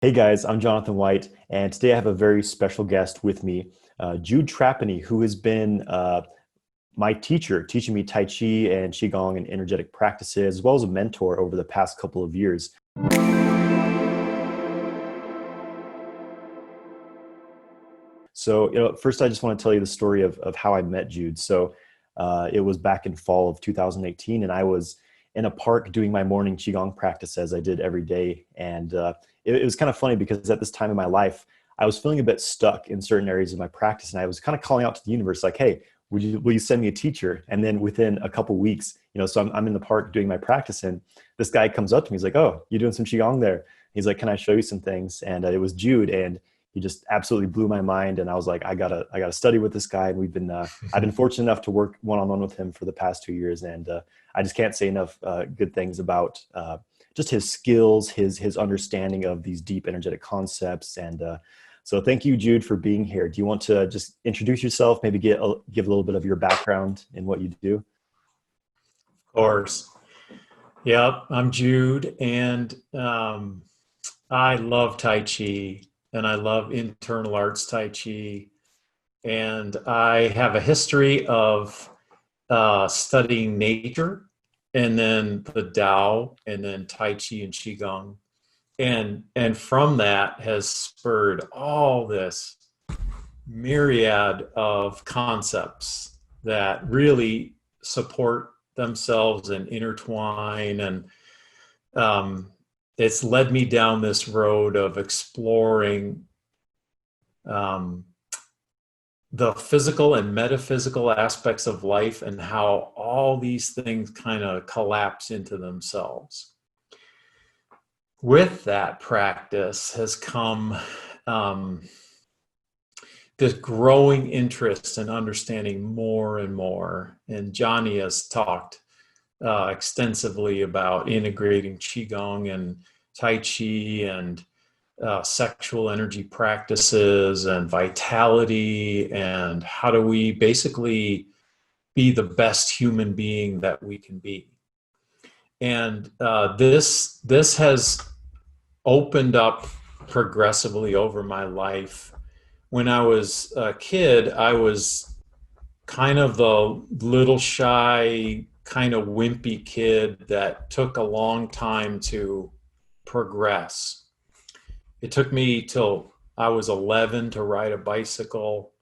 Hey guys, I'm Jonathan White, and today I have a very special guest with me, Jude Trapani, who has been my teacher, teaching me Tai Chi and Qigong and energetic practices, as well as a mentor over the past couple of years. So, first I just want to tell you the story of how I met Jude. It was back in fall of 2018, and I was in a park doing my morning Qigong practice as I did every day. And it was kind of funny because at this time in my life, I was feeling a bit stuck in certain areas of my practice, and I was kind of calling out to the universe, like, "Hey, will you send me a teacher?" And then within a couple weeks, so I'm in the park doing my practice, and this guy comes up to me. He's like, "Oh, you doing some Qigong there?" He's like, "Can I show you some things?" And it was Jude, and he just absolutely blew my mind. And I was like, I gotta study with this guy. And I've been fortunate enough to work one-on-one with him for the past 2 years. And I just can't say enough good things about just his skills, his understanding of these deep energetic concepts. And so thank you, Jude, for being here. Do you want to just introduce yourself, maybe give a little bit of your background in what you do? Of course. Yep, I'm Jude, and I love Tai Chi, and I love internal arts Tai Chi, and I have a history of studying nature, and then the Tao, and then Tai Chi and Qigong, and from that has spurred all this myriad of concepts that really support themselves and intertwine. And um, it's led me down this road of exploring um, the physical and metaphysical aspects of life and how all these things kind of collapse into themselves. With that practice has come um, this growing interest in understanding more and more. And Johnny has talked extensively about integrating Qigong and Tai Chi and sexual energy practices and vitality, and how do we basically be the best human being that we can be. And this has opened up progressively over my life. When I was a kid, I was kind of the little shy, kind of wimpy kid that took a long time to progress. It took me till I was 11 to ride a bicycle.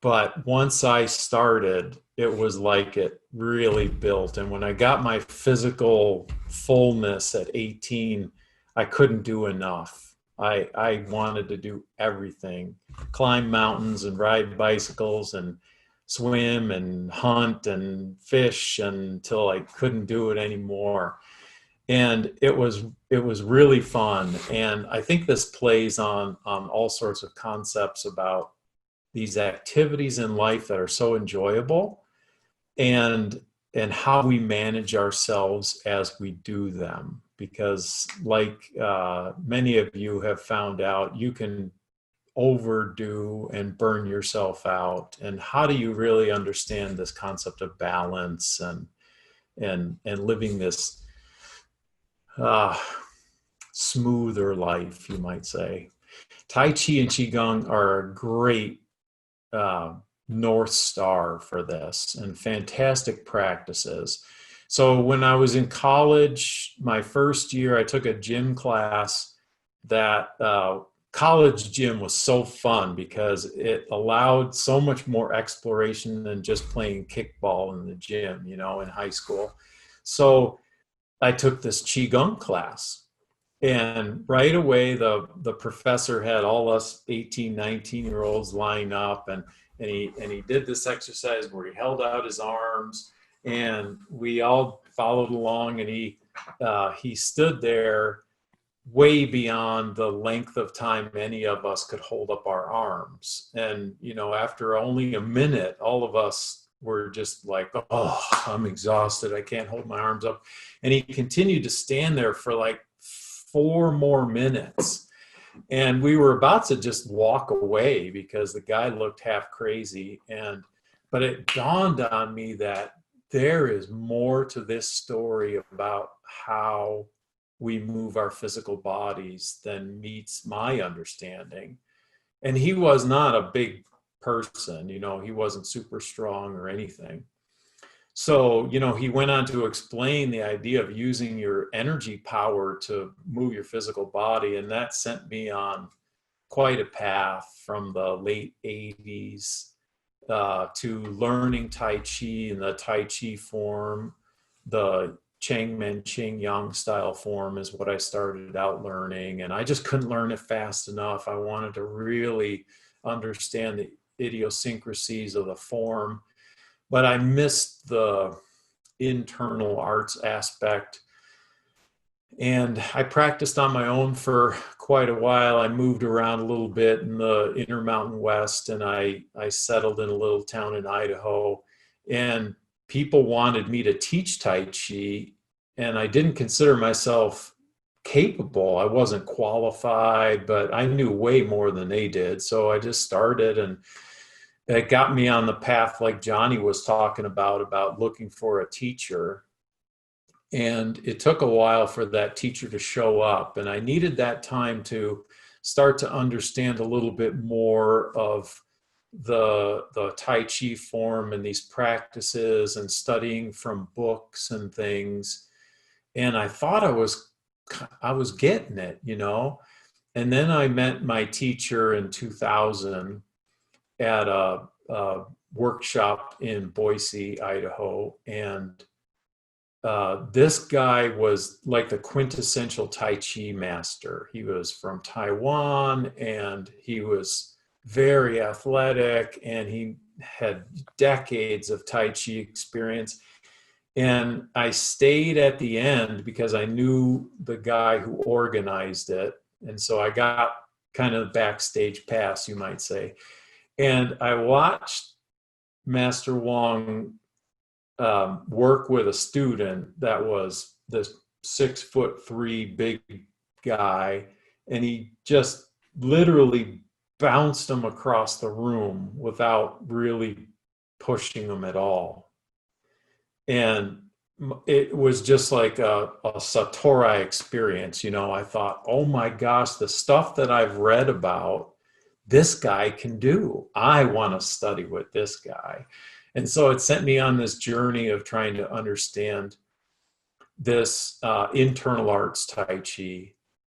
But once I started, it was like it really built. And when I got my physical fullness at 18, I couldn't do enough. I wanted to do everything, climb mountains and ride bicycles and swim and hunt and fish until I couldn't do it anymore. And it was really fun. And I think this plays on all sorts of concepts about these activities in life that are so enjoyable, and how we manage ourselves as we do them. Because like many of you have found out, you can overdo and burn yourself out. And how do you really understand this concept of balance and living this uh, smoother life, you might say. Tai Chi and Qigong are a great uh, North Star for this, and fantastic practices. So when I was in college, my first year, I took a gym class. That college gym was so fun because it allowed so much more exploration than just playing kickball in the gym, in high school. So I took this Qigong class. And right away, the professor had all us 18, 19-year olds line up, and he did this exercise where he held out his arms, and we all followed along, and he stood there way beyond the length of time any of us could hold up our arms. And after only a minute, all of us were just like, "Oh, I'm exhausted. I can't hold my arms up." And he continued to stand there for like 4 more minutes. And we were about to just walk away because the guy looked half crazy. But it dawned on me that there is more to this story about how we move our physical bodies than meets my understanding. And he was not a big person, you know, he wasn't super strong or anything. So, you know, he went on to explain the idea of using your energy power to move your physical body. And that sent me on quite a path from the late 80s to learning Tai Chi in the Tai Chi form. The Chang Men Ching Yang style form is what I started out learning. And I just couldn't learn it fast enough. I wanted to really understand the idiosyncrasies of the form, but I missed the internal arts aspect. And I practiced on my own for quite a while. I moved around a little bit in the Intermountain West, and I settled in a little town in Idaho. And people wanted me to teach Tai Chi, and I didn't consider myself capable. I wasn't qualified, but I knew way more than they did. So I just started, and it got me on the path like Johnny was talking about looking for a teacher. And it took a while for that teacher to show up. And I needed that time to start to understand a little bit more of the Tai Chi form and these practices and studying from books and things. And I thought I was getting it, you know. And then I met my teacher in 2000 at a workshop in Boise, Idaho. And this guy was like the quintessential Tai Chi master. He was from Taiwan, and he was very athletic, and he had decades of Tai Chi experience. And I stayed at the end because I knew the guy who organized it. And so I got kind of backstage pass, you might say. And I watched Master Wong work with a student that was this 6'3" big guy, and he just literally bounced him across the room without really pushing him at all. And it was just like a Satori experience. You know, I thought, oh my gosh, the stuff that I've read about, this guy can do. I want to study with this guy. And so it sent me on this journey of trying to understand this internal arts Tai Chi.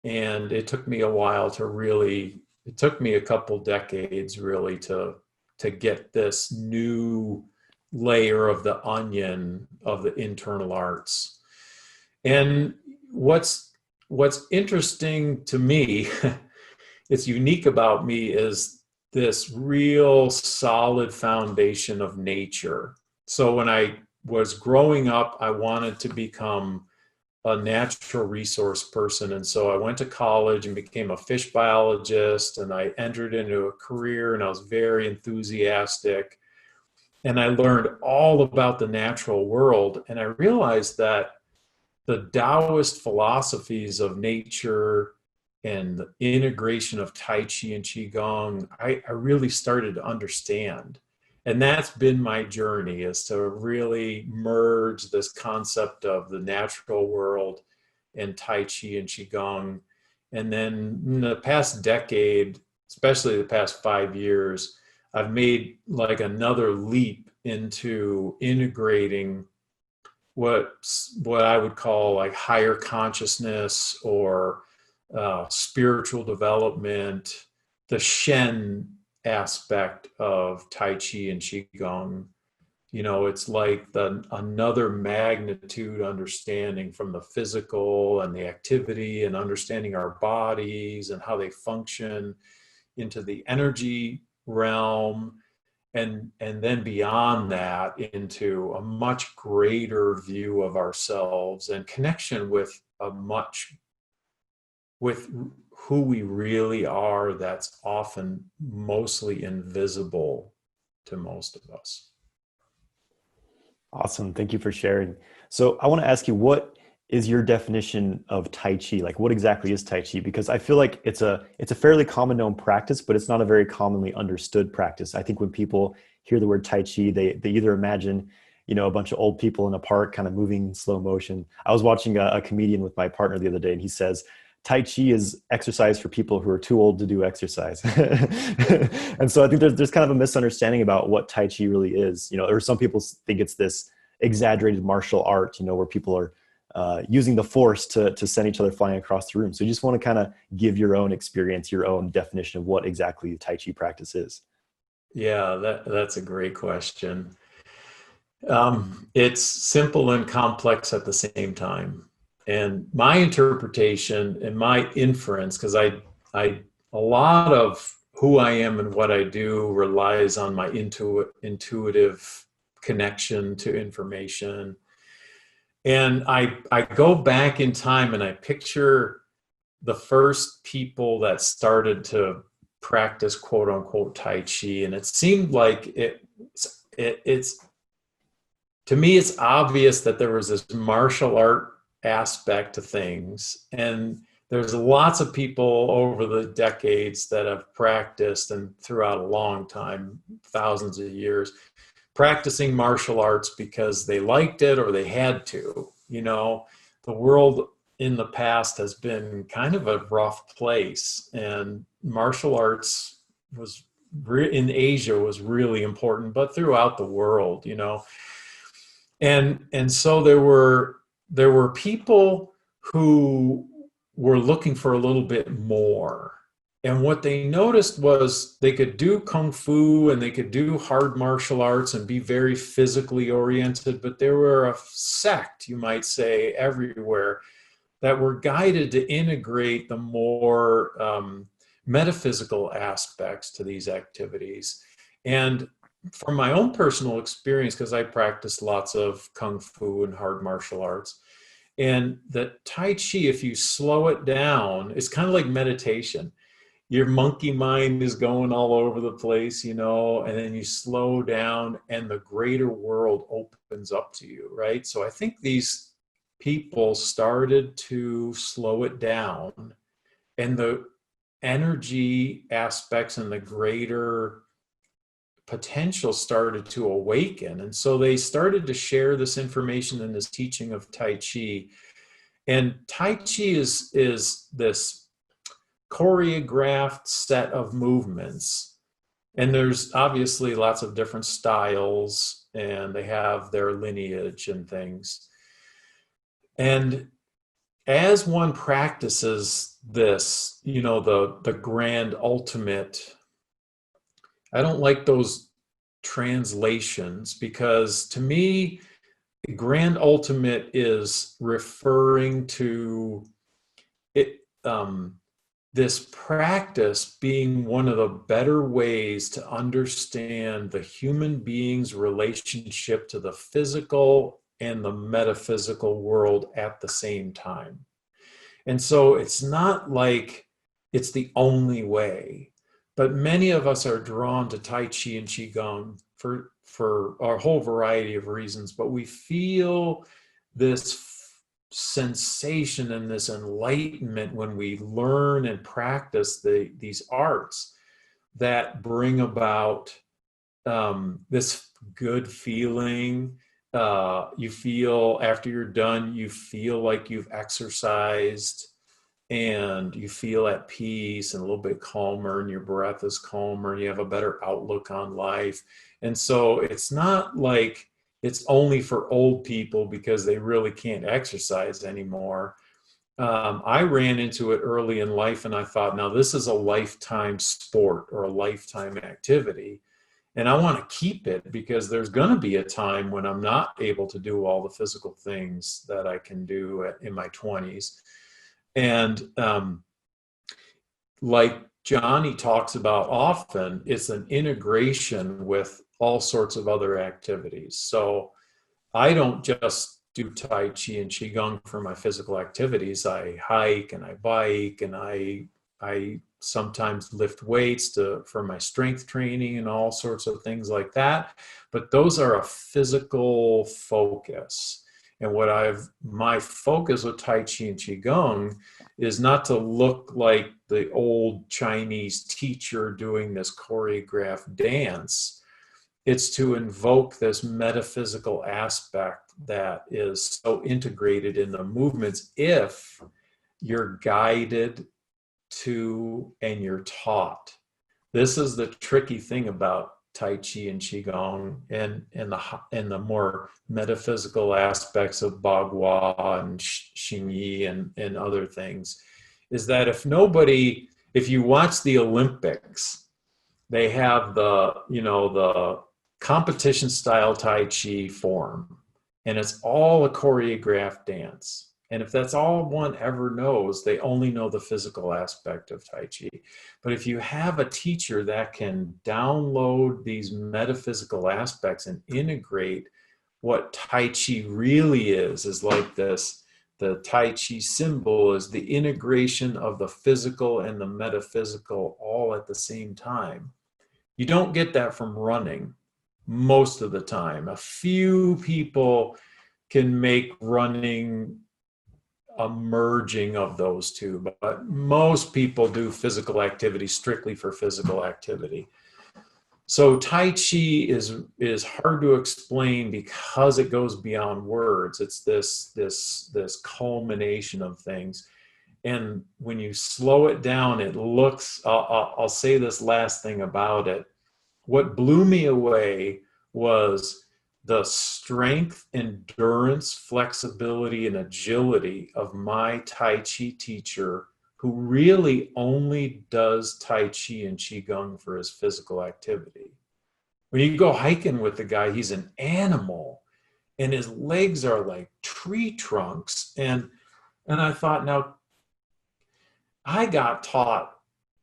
And it took me a while to really, it took me a couple decades really to get this new layer of the onion of the internal arts. And what's interesting to me, it's unique about me, is this real solid foundation of nature. So when I was growing up, I wanted to become a natural resource person. And so I went to college and became a fish biologist, and I entered into a career, and I was very enthusiastic. And I learned all about the natural world. And I realized that the Taoist philosophies of nature and the integration of Tai Chi and Qigong, I really started to understand. And that's been my journey, is to really merge this concept of the natural world and Tai Chi and Qigong. And then in the past decade, especially the past 5 years, I've made like another leap into integrating what I would call like higher consciousness or spiritual development, the Shen aspect of Tai Chi and Qigong. You know, it's like another magnitude understanding from the physical and the activity, and understanding our bodies and how they function, into the energy realm, and then beyond that into a much greater view of ourselves and connection with who we really are, that's often mostly invisible to most of us. Awesome. Thank you for sharing. So I want to ask you, what is your definition of Tai Chi? Like, what exactly is Tai Chi? Because I feel like it's a fairly common known practice, but it's not a very commonly understood practice. I think when people hear the word Tai Chi, they either imagine, a bunch of old people in a park kind of moving in slow motion. I was watching a comedian with my partner the other day, and he says, Tai Chi is exercise for people who are too old to do exercise. And so I think there's kind of a misunderstanding about what Tai Chi really is, or some people think it's this exaggerated martial art, where people are using the force to send each other flying across the room. So you just want to kind of give your own experience, your own definition of what exactly the Tai Chi practice is. Yeah, that's a great question. It's simple and complex at the same time. And my interpretation and my inference, because a lot of who I am and what I do relies on my intuitive connection to information. And I go back in time and I picture the first people that started to practice quote unquote Tai Chi. And it seemed like it's to me, it's obvious that there was this martial art aspect to things. And there's lots of people over the decades that have practiced and throughout a long time, thousands of years, practicing martial arts because they liked it or they had to. The world in the past has been kind of a rough place, and martial arts was in Asia was really important, but throughout the world, and so there were people who were looking for a little bit more. And what they noticed was they could do kung fu and they could do hard martial arts and be very physically oriented, but there were a sect, you might say, everywhere that were guided to integrate the more metaphysical aspects to these activities. And from my own personal experience, because I practiced lots of kung fu and hard martial arts, and that Tai Chi, if you slow it down, it's kind of like meditation. Your monkey mind is going all over the place, and then you slow down and the greater world opens up to you, right? So I think these people started to slow it down, and the energy aspects and the greater potential started to awaken. And so they started to share this information and this teaching of Tai Chi. And Tai Chi is this choreographed set of movements. And there's obviously lots of different styles, and they have their lineage and things. And as one practices this, the grand ultimate, I don't like those translations, because to me, grand ultimate is referring to it, this practice being one of the better ways to understand the human being's relationship to the physical and the metaphysical world at the same time. And so it's not like it's the only way, but many of us are drawn to Tai Chi and Qigong for a whole variety of reasons, but we feel this sensation and this enlightenment when we learn and practice these arts that bring about this good feeling. You feel after you're done, you feel like you've exercised, and you feel at peace and a little bit calmer, and your breath is calmer, and you have a better outlook on life. And so it's not like it's only for old people because they really can't exercise anymore. I ran into it early in life, and I thought, now this is a lifetime sport or a lifetime activity. And I want to keep it, because there's going to be a time when I'm not able to do all the physical things that I can do in my 20s. And like Johnny talks about often, it's an integration with all sorts of other activities. So I don't just do Tai Chi and Qigong for my physical activities. I hike and I bike, and I sometimes lift weights for my strength training and all sorts of things like that. But those are a physical focus. And my focus with Tai Chi and Qigong is not to look like the old Chinese teacher doing this choreographed dance, It's to invoke this metaphysical aspect that is so integrated in the movements if you're guided to and you're taught. This is the tricky thing about Tai Chi and Qigong and the more metaphysical aspects of Bagua and Xing Yi and other things, is that if you watch the Olympics, they have the competition style Tai Chi form, and it's all a choreographed dance. And if that's all one ever knows, they only know the physical aspect of Tai Chi. But if you have a teacher that can download these metaphysical aspects and integrate what Tai Chi really is like this, the Tai Chi symbol is the integration of the physical and the metaphysical all at the same time. You don't get that from running most of the time. A few people can make running a merging of those two, but most people do physical activity strictly for physical activity. So Tai Chi is hard to explain because it goes beyond words. It's this culmination of things. And when you slow it down, it looks, I'll say this last thing about it. What blew me away was the strength, endurance, flexibility, and agility of my Tai Chi teacher, who really only does Tai Chi and Qigong for his physical activity. When you go hiking with the guy, he's an animal, and his legs are like tree trunks. And I thought, now, I got taught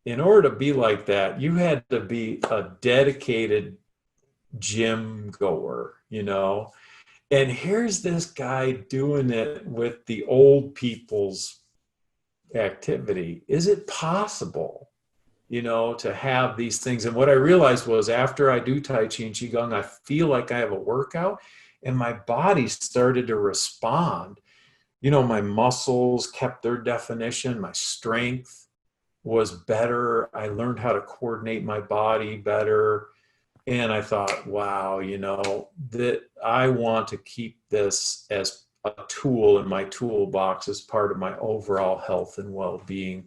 in order to be like that, you had to be a dedicated gym goer. And here's this guy doing it with the old people's activity. Is it possible, to have these things? And what I realized was after I do Tai Chi and Qigong, I feel like I have a workout and my body started to respond. My muscles kept their definition, my strength was better. I learned how to coordinate my body better. And I thought, wow, that I want to keep this as a tool in my toolbox as part of my overall health and well-being.